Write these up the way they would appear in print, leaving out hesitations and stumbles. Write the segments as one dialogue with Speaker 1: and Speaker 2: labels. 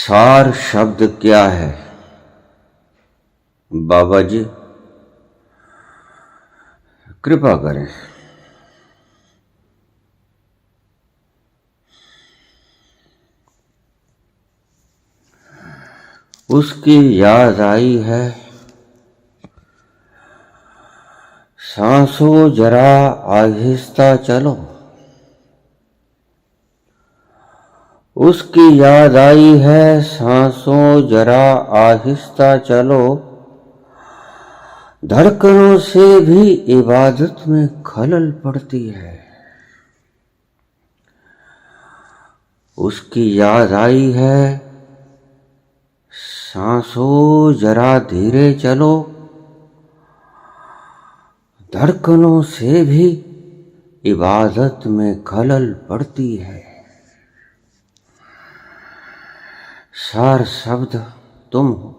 Speaker 1: सार शब्द क्या है? बाबा जी कृपा करें। उसकी याद आई है, सांसों जरा आहिस्ता चलो। उसकी याद आई है, सांसों जरा आहिस्ता चलो। धड़कनों से भी इबादत में खलल पड़ती है। उसकी याद आई है, सांसों जरा धीरे चलो। धड़कनों से भी इबादत में खलल पड़ती है। सार शब्द तुम हो,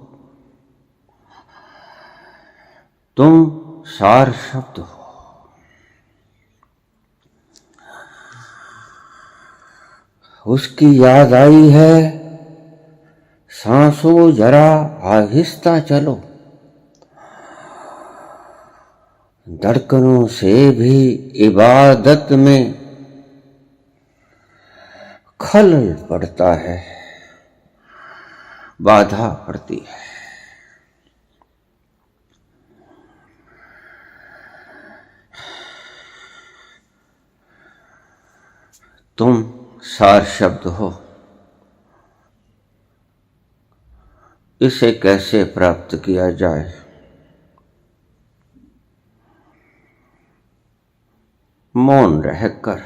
Speaker 1: तुम सार शब्द हो। उसकी याद आई है, सांसों जरा आहिस्ता चलो। धड़कनों से भी इबादत में खलल पड़ता है, बाधा पड़ती है। तुम सार शब्द हो। इसे कैसे प्राप्त किया जाए? मौन रहकर।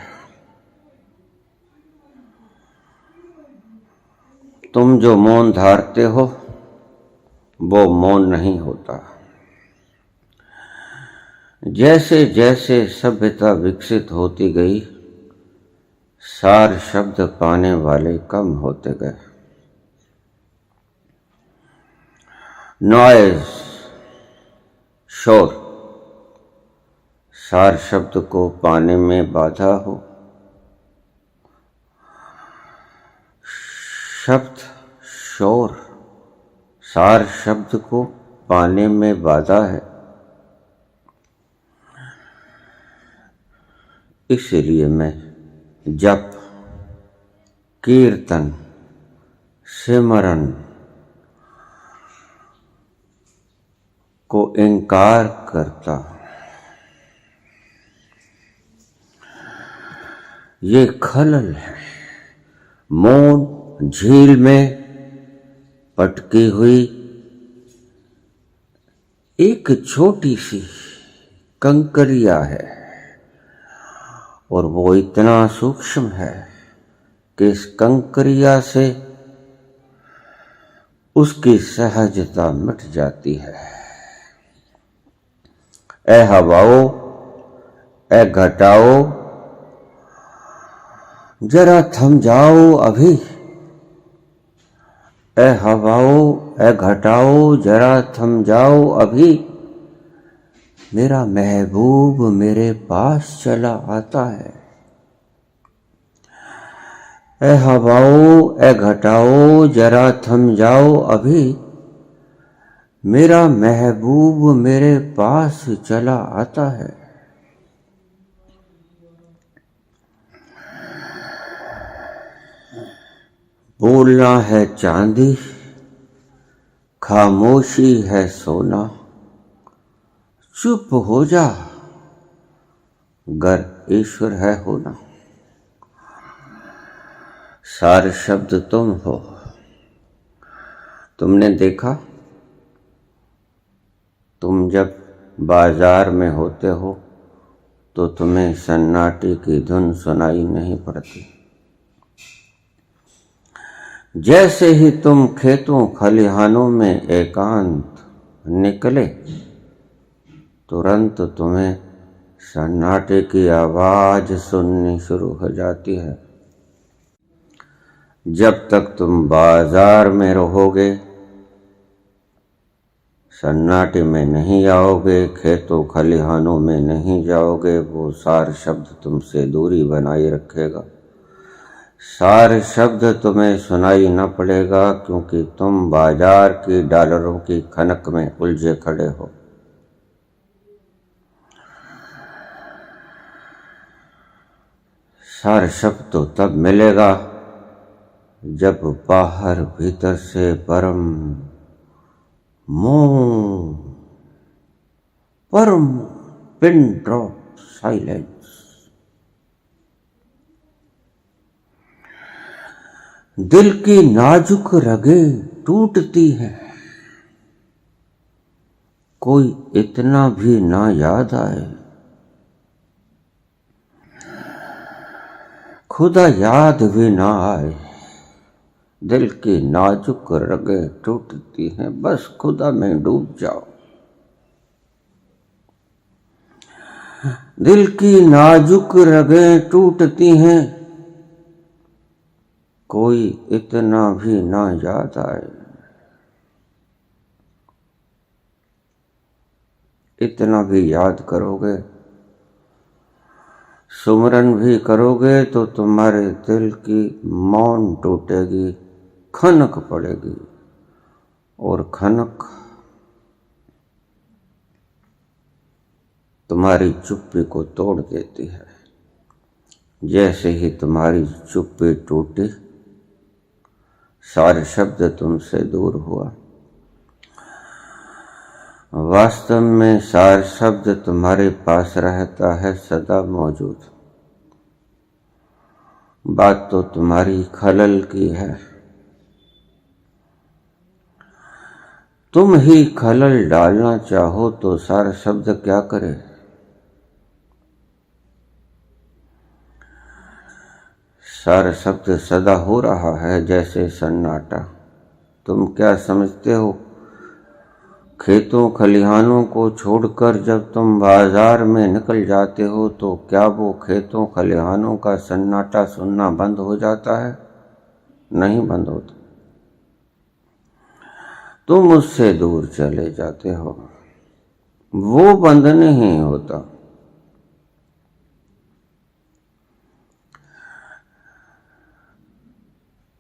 Speaker 1: तुम जो मौन धारते हो वो मौन नहीं होता। जैसे जैसे सभ्यता विकसित होती गई, सार शब्द पाने वाले कम होते गए। नॉइज, शोर, सार शब्द को पाने में बाधा हो। शब्द, शोर, सार शब्द को पाने में बाधा है। इसलिए मैं जप, कीर्तन, सिमरन को इनकार करता हूं। ये खलल है। मौन झील में पटकी हुई एक छोटी सी कंकरिया है और वो इतना सूक्ष्म है कि इस कंकरिया से उसकी सहजता मिट जाती है। ए हवाओ, ए घटाओ, जरा थम जाओ अभी। ए हवाओ, ए घटाओ, जरा थम जाओ अभी। मेरा महबूब मेरे पास चला आता है। ए हवाओ, ए घटाओ, जरा थम जाओ अभी। मेरा महबूब मेरे पास चला आता है। बोलना है चांदी, खामोशी है सोना। चुप हो जा, गर ईश्वर है होना। सार शब्द तुम हो। तुमने देखा, तुम जब बाजार में होते हो तो तुम्हें सन्नाटे की धुन सुनाई नहीं पड़ती। जैसे ही तुम खेतों खलिहानों में एकांत निकले, तुरंत तुम्हें सन्नाटे की आवाज सुननी शुरू हो जाती है। जब तक तुम बाजार में रहोगे, सन्नाटे में नहीं आओगे, खेतों खलिहानों में नहीं जाओगे, वो सार शब्द तुमसे दूरी बनाए रखेगा। सार शब्द तुम्हें सुनाई न पड़ेगा, क्योंकि तुम बाजार की डॉलरों की खनक में उलझे खड़े हो। सार शब्द तो तब मिलेगा जब बाहर भीतर से परम मौन, परम पिन ड्रॉप साइलेंस, दिल की नाजुक रगें टूटती हैं, कोई इतना भी ना याद आए, खुदा याद भी ना आए। दिल की नाजुक रगें टूटती हैं, बस खुदा में डूब जाओ। दिल की नाजुक रगें टूटती हैं, कोई इतना भी ना याद आए, इतना भी याद करोगे, सुमरन भी करोगे तो तुम्हारे दिल की मौन टूटेगी, खनक पड़ेगी, और खनक तुम्हारी चुप्पी को तोड़ देती है। जैसे ही तुम्हारी चुप्पी टूटी, सारे शब्द तुमसे दूर हुआ। वास्तव में सार शब्द तुम्हारे पास रहता है, सदा मौजूद। बात तो तुम्हारी खलल की है, तुम ही खलल डालना चाहो तो सार शब्द क्या करे। सार शब्द सदा हो रहा है जैसे सन्नाटा। तुम क्या समझते हो, खेतों खलिहानों को छोड़कर जब तुम बाजार में निकल जाते हो तो क्या वो खेतों खलिहानों का सन्नाटा सुनना बंद हो जाता है? नहीं बंद होता। तुम उससे दूर चले जाते हो, वो बंद नहीं होता।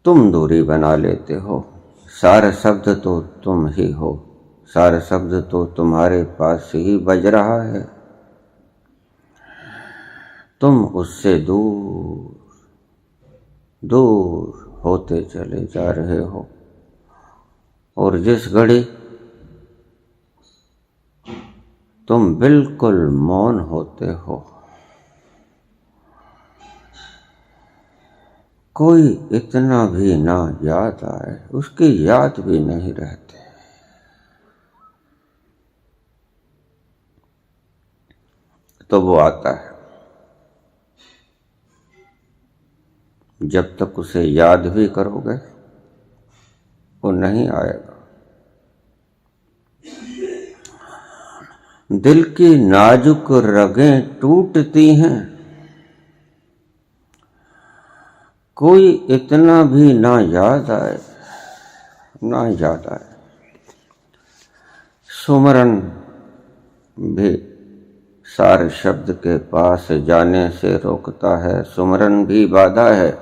Speaker 1: तुम दूरी बना लेते हो। सारे शब्द तो तुम ही हो, सारे शब्द तो तुम्हारे पास ही बज रहा है। तुम उससे दूर दूर होते चले जा रहे हो, और जिस घड़ी तुम बिल्कुल मौन होते हो, कोई इतना भी ना याद आए, उसकी याद भी नहीं रहती। तो वो आता है, जब तक उसे याद भी करोगे वो नहीं आएगा। दिल की नाजुक रगें टूटती हैं, कोई इतना भी ना याद आए, ना याद आए। सुमरन भी सारे शब्द के पास जाने से रोकता है, सुमरन भी बाधा है।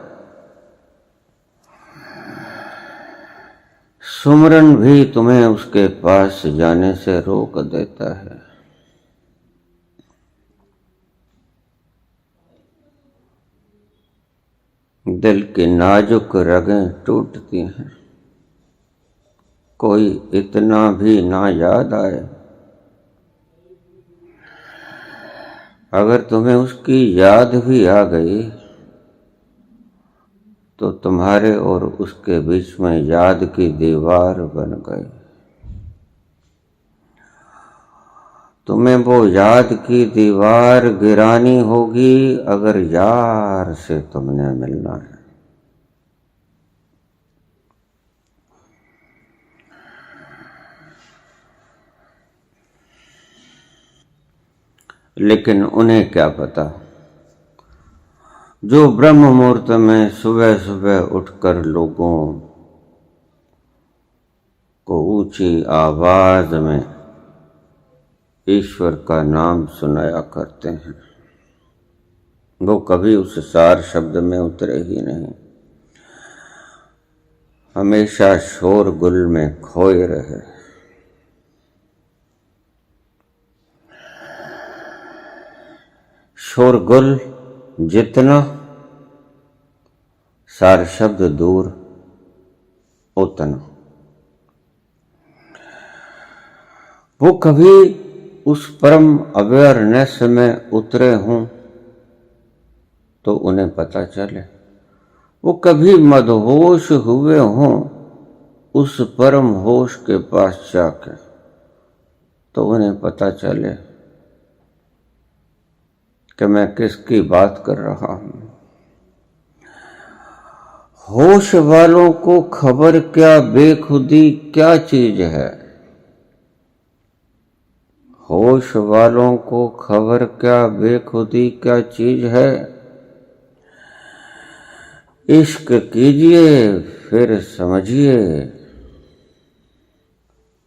Speaker 1: सुमरन भी तुम्हें उसके पास जाने से रोक देता है। दिल की नाजुक रगें टूटती हैं, कोई इतना भी ना याद आए। अगर तुम्हें उसकी याद भी आ गई तो तुम्हारे और उसके बीच में याद की दीवार बन गई। तुम्हें वो याद की दीवार गिरानी होगी अगर यार से तुमने मिलना है। लेकिन उन्हें क्या पता, जो ब्रह्म मुहूर्त में सुबह सुबह उठकर लोगों को ऊंची आवाज में ईश्वर का नाम सुनाया करते हैं, वो कभी उस सार शब्द में उतरे ही नहीं। हमेशा शोरगुल में खोए रहे। शोरगुल जितना, सार शब्द दूर उतना। वो कभी उस परम अवेयरनेस में उतरे हों तो उन्हें पता चले, वो कभी मदहोश हुए हों उस परम होश के पास जाके तो उन्हें पता चले कि मैं किसकी बात कर रहा हूं। होश वालों को खबर क्या बेखुदी क्या चीज है। होश वालों को खबर क्या बेखुदी क्या चीज है। इश्क कीजिए फिर समझिए,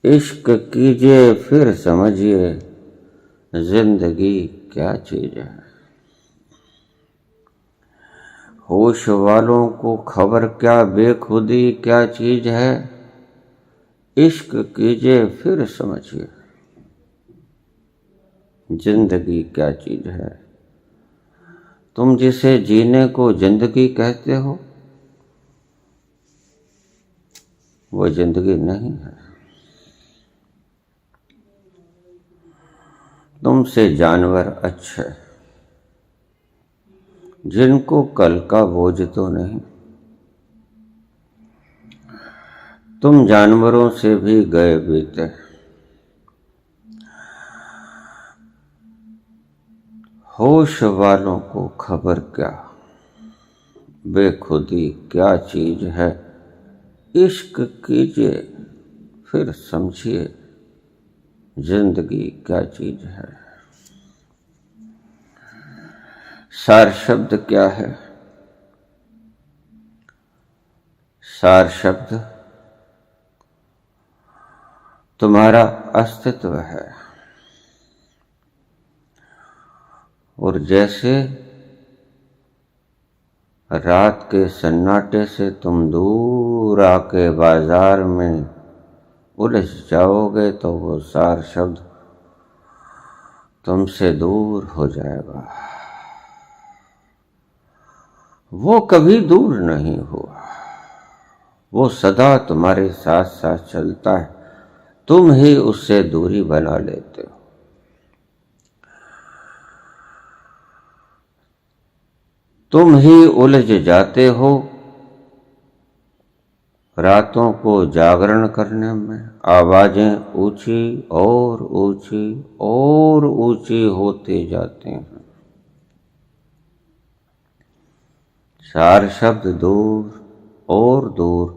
Speaker 1: इश्क कीजिए फिर समझिए, जिंदगी क्या चीज है। होश वालों को खबर क्या बेखुदी क्या चीज है। इश्क कीजिए फिर समझिए, जिंदगी क्या चीज है। तुम जिसे जीने को जिंदगी कहते हो वो जिंदगी नहीं है। तुमसे जानवर अच्छे जिनको कल का बोझ तो नहीं। तुम जानवरों से भी गए बीते, होश वालों को खबर क्या बेखुदी क्या चीज है। इश्क कीजिए फिर समझिए, जिंदगी क्या चीज है। सार शब्द क्या है। सार शब्द तुम्हारा अस्तित्व है। और जैसे रात के सन्नाटे से तुम दूर आके बाजार में उलझ जाओगे तो वो सार शब्द तुमसे दूर हो जाएगा। वो कभी दूर नहीं हुआ, वो सदा तुम्हारे साथ साथ चलता है, तुम ही उससे दूरी बना लेते हो। तुम ही उलझ जाते हो रातों को जागरण करने में। आवाजें ऊंची और ऊंची और ऊंची होती जाती हैं। सार शब्द दूर और दूर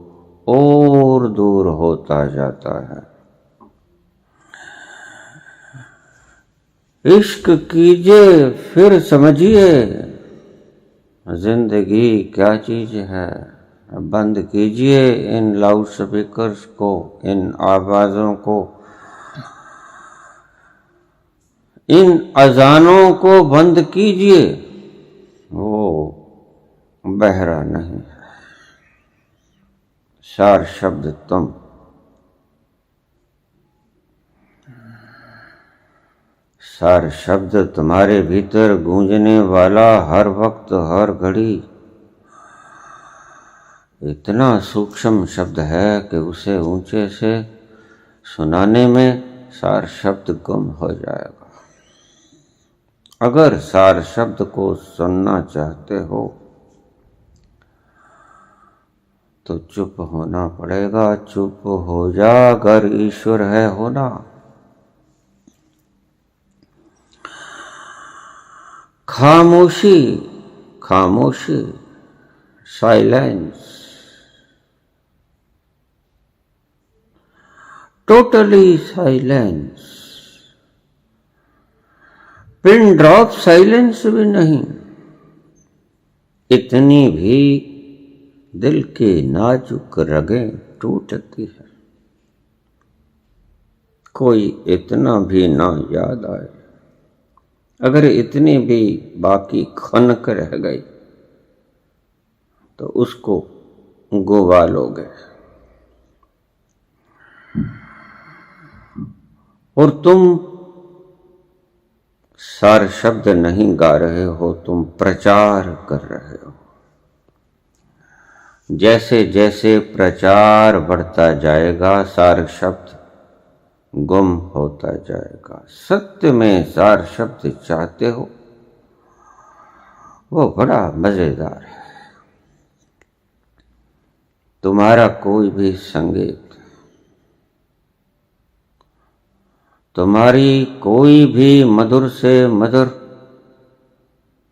Speaker 1: और दूर होता जाता है। इश्क कीजिए फिर समझिए, जिंदगी क्या चीज है। बंद कीजिए इन लाउड स्पीकर्स को, इन आवाजों को, इन अजानों को बंद कीजिए। वो बहरा नहीं है। सार शब्द तुम। सार शब्द तुम्हारे भीतर गूंजने वाला हर वक्त हर घड़ी इतना सूक्ष्म शब्द है कि उसे ऊंचे से सुनाने में सार शब्द गुम हो जाएगा। अगर सार शब्द को सुनना चाहते हो तो चुप होना पड़ेगा। चुप हो जा अगर ईश्वर है होना। खामोशी, खामोशी, silence, totally silence. Pin drop silence भी नहीं। इतनी भी दिल की नाजुक रगें टूटती है, कोई इतना भी ना याद आए। अगर इतनी भी बाकी खनक रह गई तो उसको गुवा लोगे। और तुम सार शब्द नहीं गा रहे हो, तुम प्रचार कर रहे हो। जैसे जैसे प्रचार बढ़ता जाएगा सार शब्द गुम होता जाएगा। सत्य में सार शब्द चाहते हो, वो बड़ा मजेदार है। तुम्हारा कोई भी संगीत, तुम्हारी कोई भी मधुर से मधुर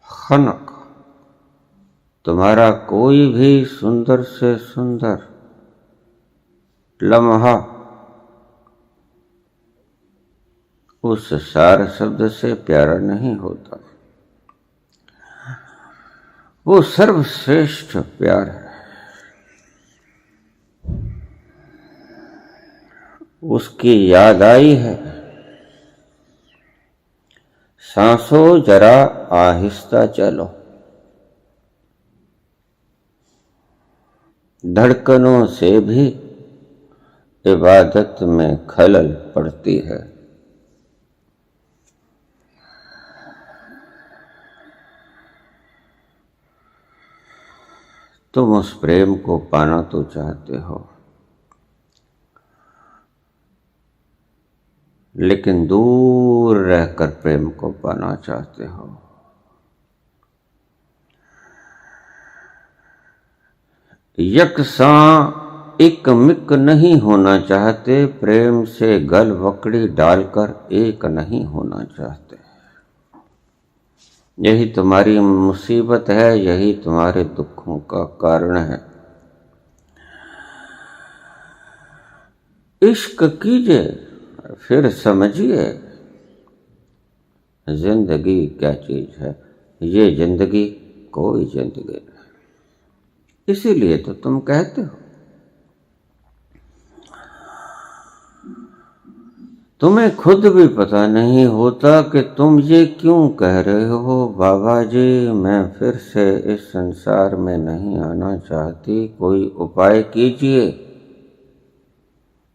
Speaker 1: खनक, तुम्हारा कोई भी सुंदर से सुंदर लम्हा उस सार शब्द से प्यारा नहीं होता। वो सर्वश्रेष्ठ प्यार है। उसकी याद आई है, सांसों जरा आहिस्ता चलो, धड़कनों से भी इबादत में खलल पड़ती है। तुम उस प्रेम को पाना तो चाहते हो, लेकिन दूर रहकर प्रेम को पाना चाहते हो। यकसां एक मिक नहीं होना चाहते, प्रेम से गल वकड़ी डालकर एक नहीं होना चाहते। यही तुम्हारी मुसीबत है, यही तुम्हारे दुखों का कारण है। इश्क कीजिए, फिर समझिए जिंदगी क्या चीज है। ये जिंदगी कोई जिंदगी नहीं। इसीलिए तो तुम कहते हो, तुम्हें खुद भी पता नहीं होता कि तुम ये क्यों कह रहे हो। बाबा जी, मैं फिर से इस संसार में नहीं आना चाहती, कोई उपाय कीजिए।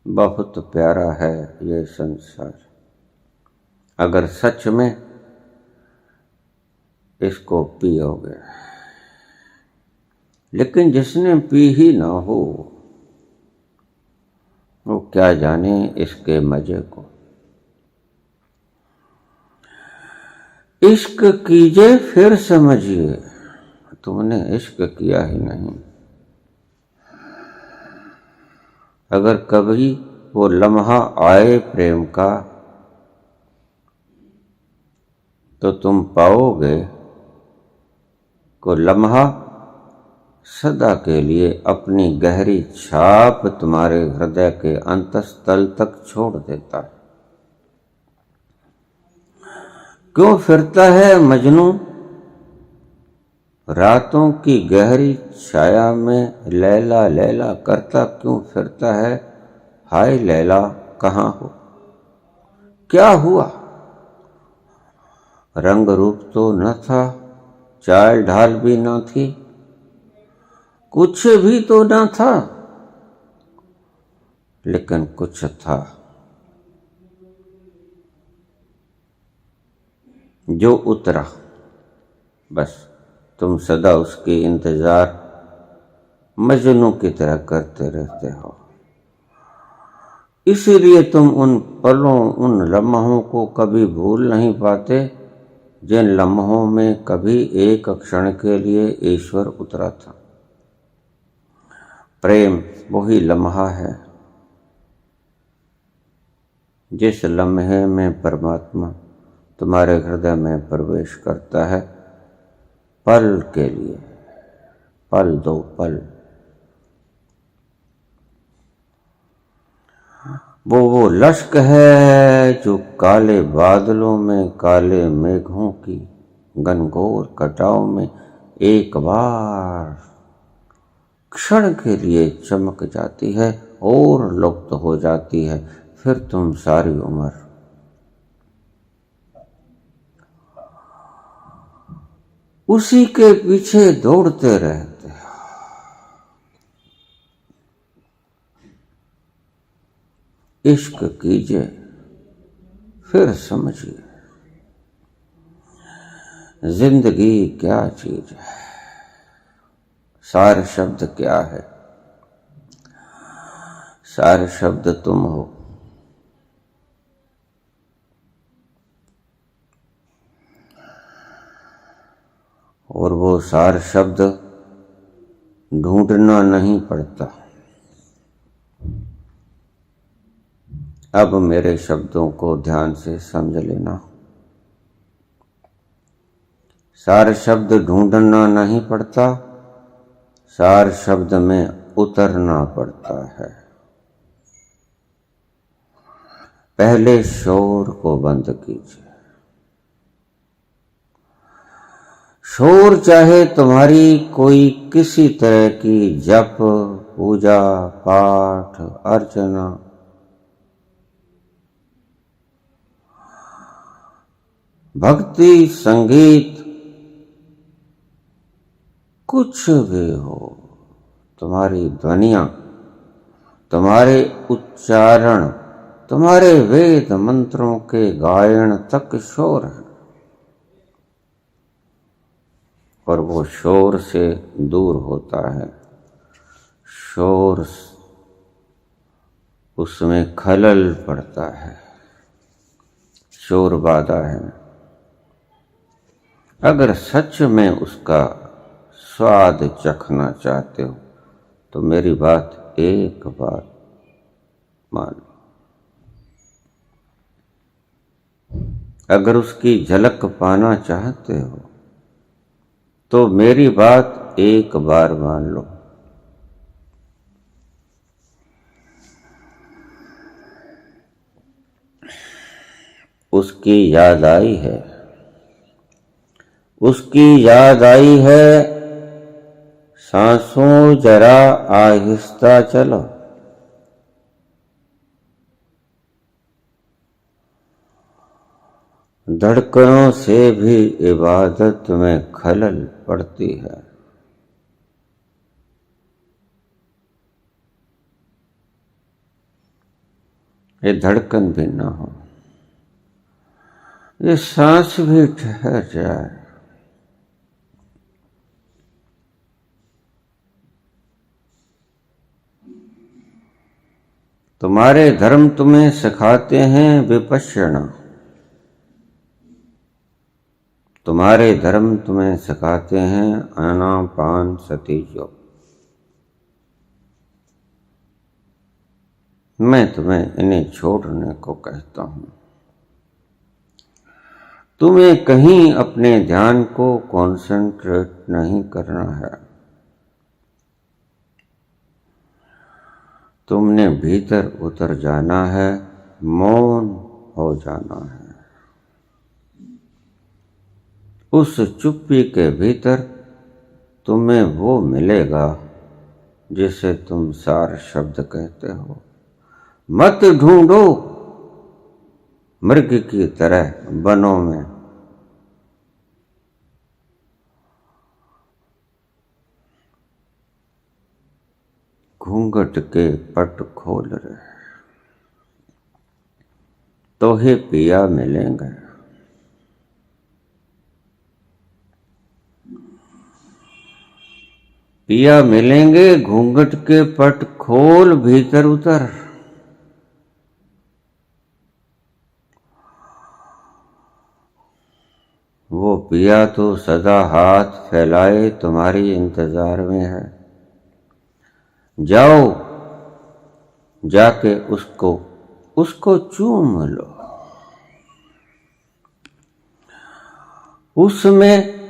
Speaker 1: बहुत प्यारा है ये संसार, अगर सच में इसको पियोगे। लेकिन जिसने पी ही ना हो, वो क्या जाने इसके मजे को। इश्क कीजिए फिर समझिए, तुमने इश्क किया ही नहीं। अगर कभी वो लम्हा आए प्रेम का, तो तुम पाओगे को लम्हा सदा के लिए अपनी गहरी छाप तुम्हारे हृदय के अंतस्तल तक छोड़ देता है। क्यों फिरता है मजनू रातों की गहरी छाया में, लैला लैला करता क्यों फिरता है। हाय लैला कहाँ हो, क्या हुआ। रंग रूप तो न था, चाल ढाल भी न थी, कुछ भी तो न था, लेकिन कुछ था जो उतरा। बस तुम सदा उसके इंतजार मजनू की तरह करते रहते हो। इसीलिए तुम उन पलों, उन लम्हों को कभी भूल नहीं पाते, जिन लम्हों में कभी एक क्षण के लिए ईश्वर उतरा था। प्रेम वही लम्हा है जिस लम्हे में परमात्मा तुम्हारे हृदय में प्रवेश करता है, पल के लिए, पल दो पल। वो लश्क है जो काले बादलों में, काले मेघों की घनघोर कटाव में एक बार क्षण के लिए चमक जाती है और लुप्त हो जाती है। फिर तुम सारी उम्र उसी के पीछे दौड़ते रहते हो। इश्क कीजिए, फिर समझिए जिंदगी क्या चीज है, सार शब्द क्या है। सार शब्द तुम हो। और वो सार शब्द ढूंढना नहीं पड़ता। अब मेरे शब्दों को ध्यान से समझ लेना। सार शब्द ढूंढना नहीं पड़ता, सार शब्द में उतरना पड़ता है। पहले शोर को बंद कीजिए। शोर चाहे तुम्हारी कोई किसी तरह की जप, पूजा, पाठ, अर्चना, भक्ति, संगीत, कुछ भी हो, तुम्हारी ध्वनियां, तुम्हारे उच्चारण, तुम्हारे वेद मंत्रों के गायन तक शोर है। और वो शोर से दूर होता है। शोर उसमें खलल पड़ता है, शोर बाधा है। अगर सच में उसका स्वाद चखना चाहते हो तो मेरी बात एक बार मान लो। अगर उसकी झलक पाना चाहते हो तो मेरी बात एक बार मान लो। उसकी याद आई है, उसकी याद आई है, सांसों जरा आहिस्ता चलो। धड़कनों से भी इबादत में खलल पड़ती है। ये धड़कन भी ना हो, ये सांस भी ठहर जाए। तुम्हारे धर्म तुम्हें सिखाते हैं विपश्यना। तुम्हारे धर्म तुम्हें सिखाते हैं आनापान सती योग। मैं तुम्हें इन्हें छोड़ने को कहता हूं। तुम्हें कहीं अपने ध्यान को कॉन्सेंट्रेट नहीं करना है। तुमने भीतर उतर जाना है, मौन हो जाना है। उस चुप्पी के भीतर तुम्हें वो मिलेगा जिसे तुम सार शब्द कहते हो। मत ढूंढो मृग की तरह वनों में। घूंघट के पट खोल रहे तो ही पिया मिलेंगे। पिया मिलेंगे, घूंघट के पट खोल भीतर उतर। वो पिया तो सदा हाथ फैलाए तुम्हारी इंतजार में है। जाओ, जाके उसको चूम लो। उसमें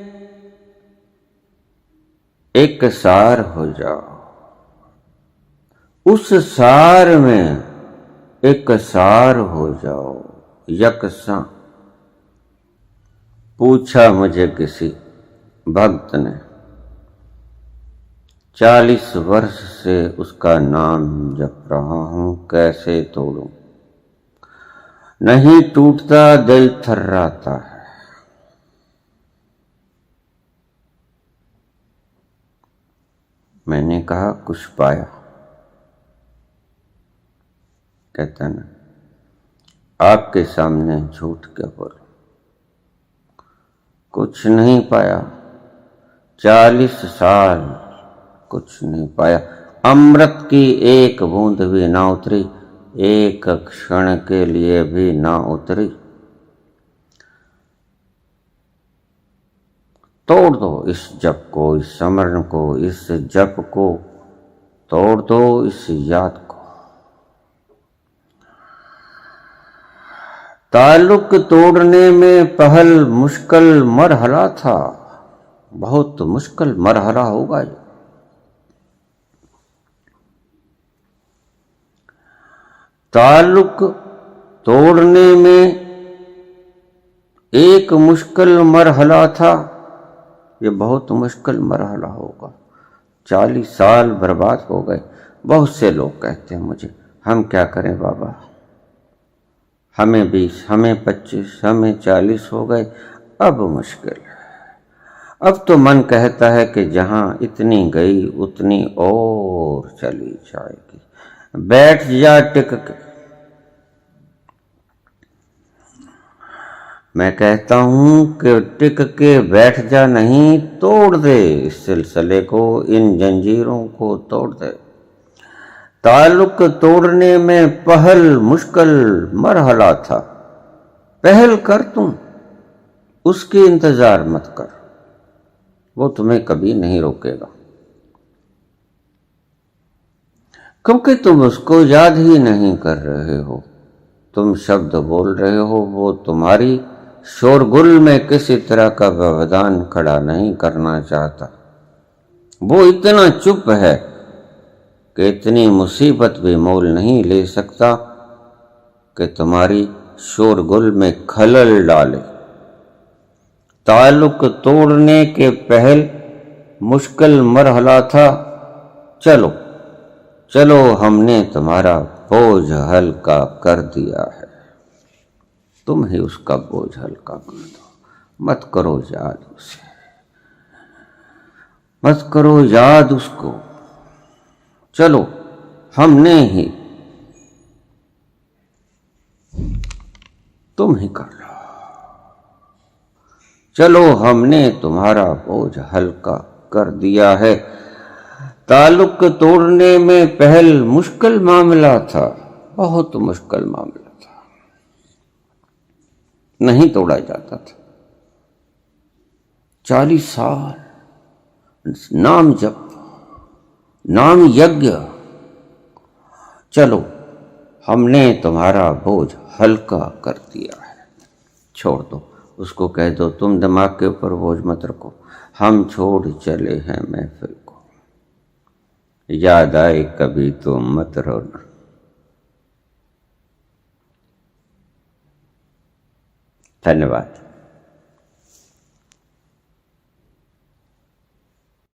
Speaker 1: एक सार हो जाओ। उस सार में एक सार हो जाओ, यकसा। पूछा मुझे किसी भक्त ने, 40 वर्ष से उसका नाम जप रहा हूं, कैसे तोड़ूं। नहीं टूटता, दिल थर्राता है। मैंने कहा कुछ पाया। कहता ना, आपके सामने झूठ क्या बोलूं, कुछ नहीं पाया, 40 साल कुछ नहीं पाया, अमृत की एक बूंद भी ना उतरी, एक क्षण के लिए भी ना उतरी। तोड़ दो इस जप को, इस स्मरण को, इस जप को तोड़ दो, इस याद को। ताल्लुक तोड़ने में पहल मुश्किल मरहला था, बहुत मुश्किल मरहला होगा ये। ताल्लुक तोड़ने में एक मुश्किल मरहला था, ये बहुत मुश्किल मरहला होगा। 40 साल बर्बाद हो गए। बहुत से लोग कहते हैं मुझे, हम क्या करें बाबा, हमें 20, हमें 25, हमें 40 हो गए, अब मुश्किल है। अब तो मन कहता है कि जहां इतनी गई उतनी और चली जाएगी। बैठ जा टिक के। मैं कहता हूं कि टिक के बैठ जा, नहीं तोड़ दे इस सिलसिले को, इन जंजीरों को तोड़ दे। ताल्लुक तोड़ने में पहल मुश्किल मरहला था, पहल कर तुम, उसकी इंतजार मत कर, वो तुम्हें कभी नहीं रोकेगा, क्योंकि तुम उसको याद ही नहीं कर रहे हो। तुम शब्द बोल रहे हो, वो तुम्हारी शोरगुल में किसी तरह का व्यवधान खड़ा नहीं करना चाहता। वो इतना चुप है कि इतनी मुसीबत भी मोल नहीं ले सकता कि तुम्हारी शोरगुल में खलल डाले। ताल्लुक तोड़ने के पहल मुश्किल मरहला था, चलो चलो हमने तुम्हारा बोझ हल्का कर दिया है, तुम ही उसका बोझ हल्का कर दो। मत करो याद उसे, मत करो याद उसको, चलो हमने ही, तुम ही कर लो, चलो हमने तुम्हारा बोझ हल्का कर दिया है। ताल्लुक तोड़ने में पहल मुश्किल मामला था, बहुत मुश्किल मामला था, नहीं तोड़ा जाता था। 40 साल नाम जप, नाम यज्ञ, चलो हमने तुम्हारा बोझ हल्का कर दिया है, छोड़ दो उसको। कह दो तुम दिमाग के ऊपर बोझ मत रखो, हम छोड़ चले हैं महफिल को, याद आए कभी तो मत रोना। धन्यवाद।